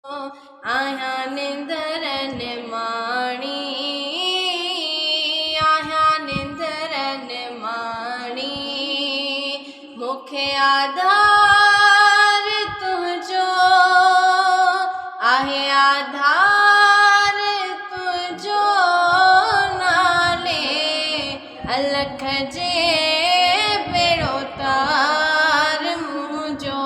आया निंदरन माणी, आया निंदरन माणी, मुखे आधार तुझो आहे, आधार तुझो नाले अलख जे बेड़ो तार मुंहिंजो।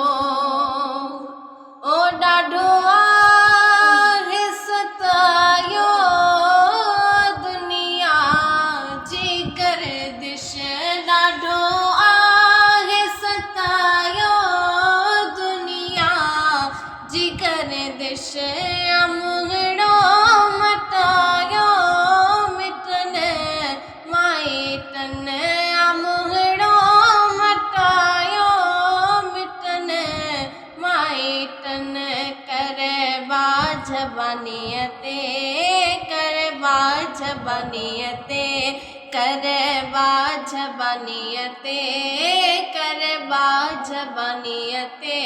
ओ ॾाढो आहे सतायो दुनिया जी गर्दिश, ॾाढो आहे सतायो दुनिया जी गर्दिश, मुंहिंजो मटायो मिटन माइटन, मुंहिंजो मटायो मिटन माइटन, करबा ज़बानीअ ते, करबा ज़बानीअ ते, करबा ज़बानीअ ते, करबा ज़बानीअ ते,